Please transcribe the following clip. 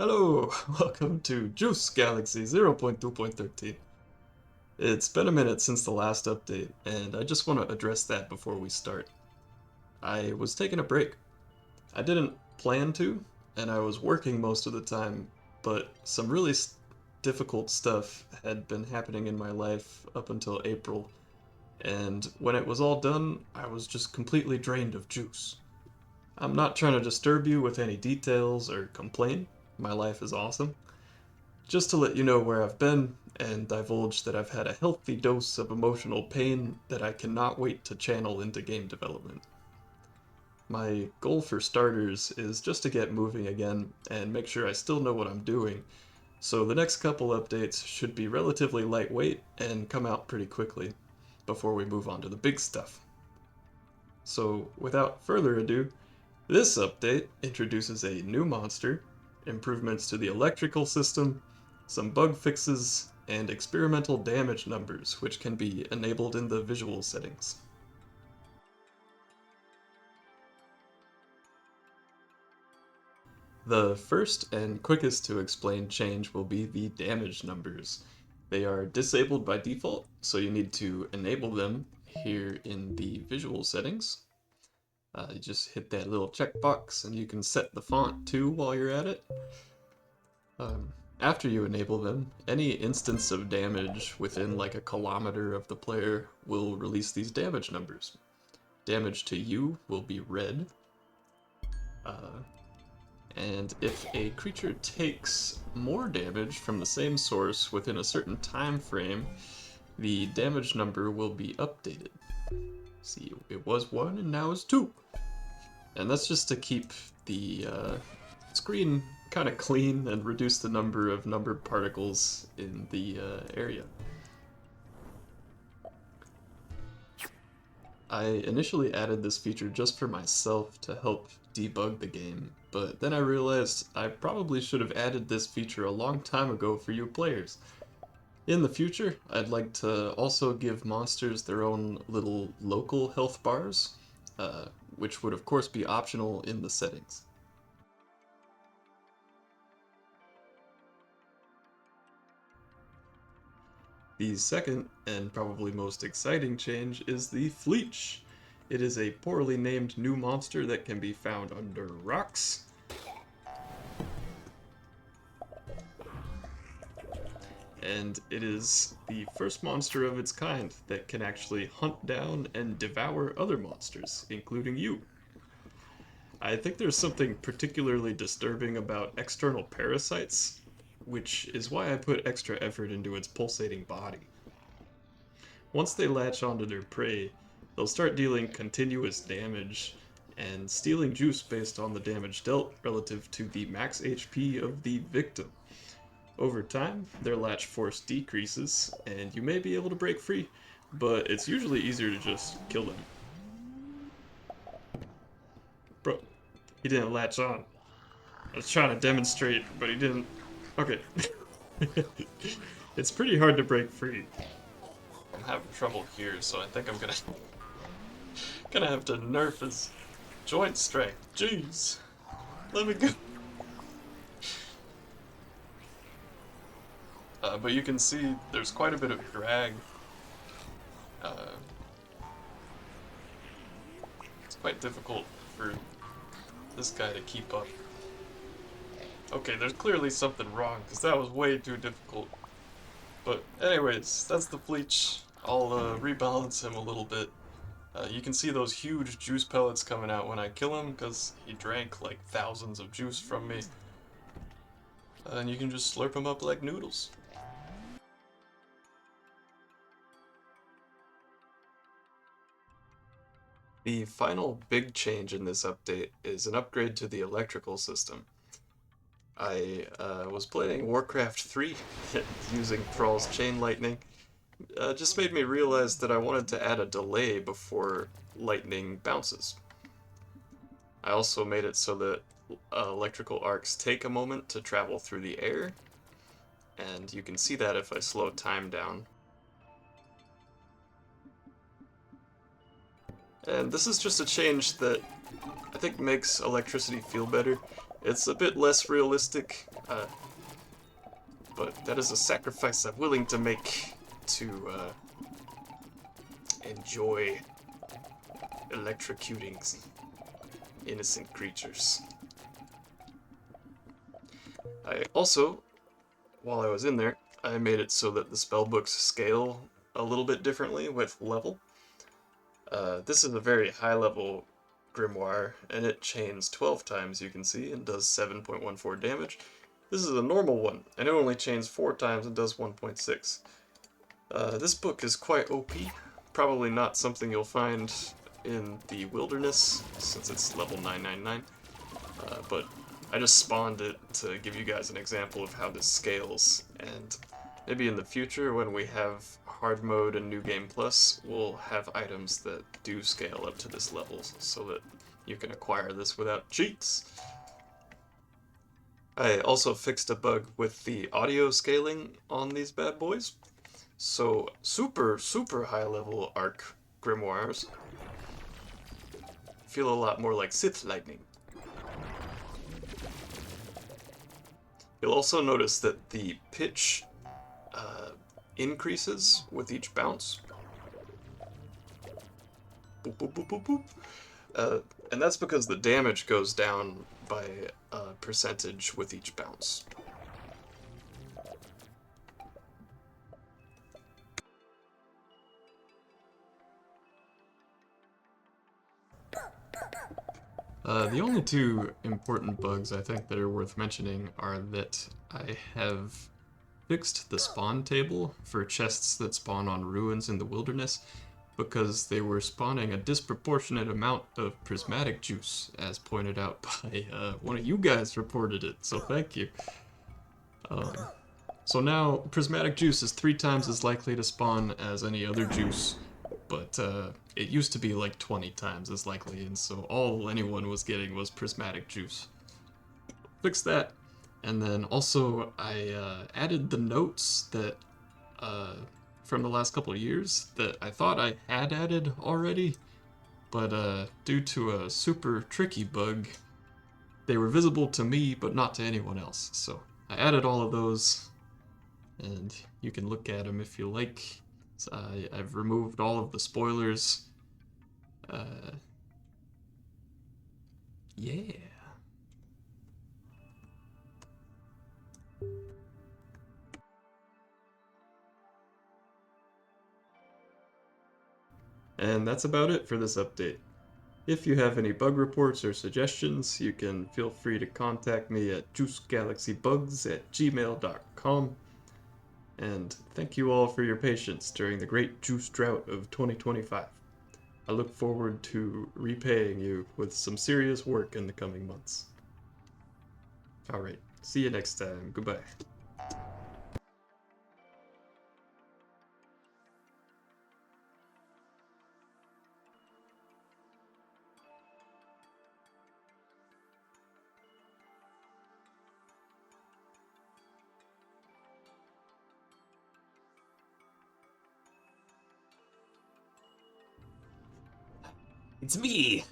Hello, welcome to Juice Galaxy 0.2.13. It's been a minute since the last update, and I just want to address that before we start. I was taking a break. I didn't plan to, and I was working most of the time, but some really difficult stuff had been happening in my life up until April, and when it was all done, I was just completely drained of juice. I'm not trying to disturb you with any details or complain. My life is awesome. Just to let you know where I've been and divulge that I've had a healthy dose of emotional pain that I cannot wait to channel into game development. My goal for starters is just to get moving again and make sure I still know what I'm doing, so the next couple updates should be relatively lightweight and come out pretty quickly before we move on to the big stuff. So without further ado, this update introduces a new monster, improvements to the electrical system, some bug fixes, and experimental damage numbers, which can be enabled in the visual settings. The first and quickest to explain change will be the damage numbers. They are disabled by default, so you need to enable them here in the visual settings. You just hit that little checkbox and you can set the font too while you're at it. After you enable them, any instance of damage within like a kilometer of the player will release these damage numbers. Damage to you will be red. And if a creature takes more damage from the same source within a certain time frame, the damage number will be updated. See, it was 1 and now it's 2. And that's just to keep the screen kind of clean and reduce the number of numbered particles in the area. I initially added this feature just for myself to help debug the game, but then I realized I probably should have added this feature a long time ago for you players. In the future, I'd like to also give monsters their own little local health bars, which would of course be optional in the settings. The second, and probably most exciting change, is the Fleach. It is a poorly named new monster that can be found under rocks. And it is the first monster of its kind that can actually hunt down and devour other monsters, including you. I think there's something particularly disturbing about external parasites, which is why I put extra effort into its pulsating body. Once they latch onto their prey, they'll start dealing continuous damage and stealing juice based on the damage dealt relative to the max HP of the victim. Over time, their latch force decreases, and you may be able to break free, but it's usually easier to just kill them. Bro, he didn't latch on. I was trying to demonstrate, but he didn't. Okay. It's pretty hard to break free. I'm having trouble here, so I think I'm gonna have to nerf his joint strength. Jeez. Let me go. But you can see there's quite a bit of drag. It's quite difficult for this guy to keep up. Okay, there's clearly something wrong, because that was way too difficult. But anyways, that's the Fleach. I'll rebalance him a little bit. You can see those huge juice pellets coming out when I kill him, because he drank like thousands of juice from me. And you can just slurp him up like noodles. The final big change in this update is an upgrade to the electrical system. I was playing Warcraft 3 using Thrall's Chain Lightning. Just made me realize that I wanted to add a delay before lightning bounces. I also made it so that electrical arcs take a moment to travel through the air, and you can see that if I slow time down. And this is just a change that I think makes electricity feel better. It's a bit less realistic, Uh, but that is a sacrifice I'm willing to make to enjoy electrocuting innocent creatures. I also, while I was in there, I made it so that the spellbooks scale a little bit differently with level. This is a very high level grimoire, and it chains 12 times, you can see, and does 7.14 damage. This is a normal one, and it only chains 4 times and does 1.6. This book is quite OP, probably not something you'll find in the wilderness, since it's level 999, but I just spawned it to give you guys an example of how this scales, and maybe in the future when we have hard mode and New Game Plus, we'll have items that do scale up to this level so that you can acquire this without cheats. I also fixed a bug with the audio scaling on these bad boys. So super high level arc grimoires feel a lot more like Sith lightning. You'll also notice that the pitch increases with each bounce. Boop, boop, boop, boop, boop. And that's because the damage goes down by a percentage with each bounce. The only two important bugs I think that are worth mentioning are that I have fixed the spawn table for chests that spawn on ruins in the wilderness because they were spawning a disproportionate amount of prismatic juice, as pointed out by one of you guys reported it, so thank you. So now prismatic juice is 3 times as likely to spawn as any other juice, but it used to be like 20 times as likely, and so all anyone was getting was prismatic juice. Fix that. And then also I added the notes that from the last couple of years that I thought I had added already, but due to a super tricky bug, they were visible to me but not to anyone else. So I added all of those, and you can look at them if you like. So I've removed all of the spoilers. Yeah. And that's about it for this update. If you have any bug reports or suggestions, you can feel free to contact me at juicegalaxybugs@gmail.com. And thank you all for your patience during the great juice drought of 2025. I look forward to repaying you with some serious work in the coming months. Alright, see you next time. Goodbye. It's me!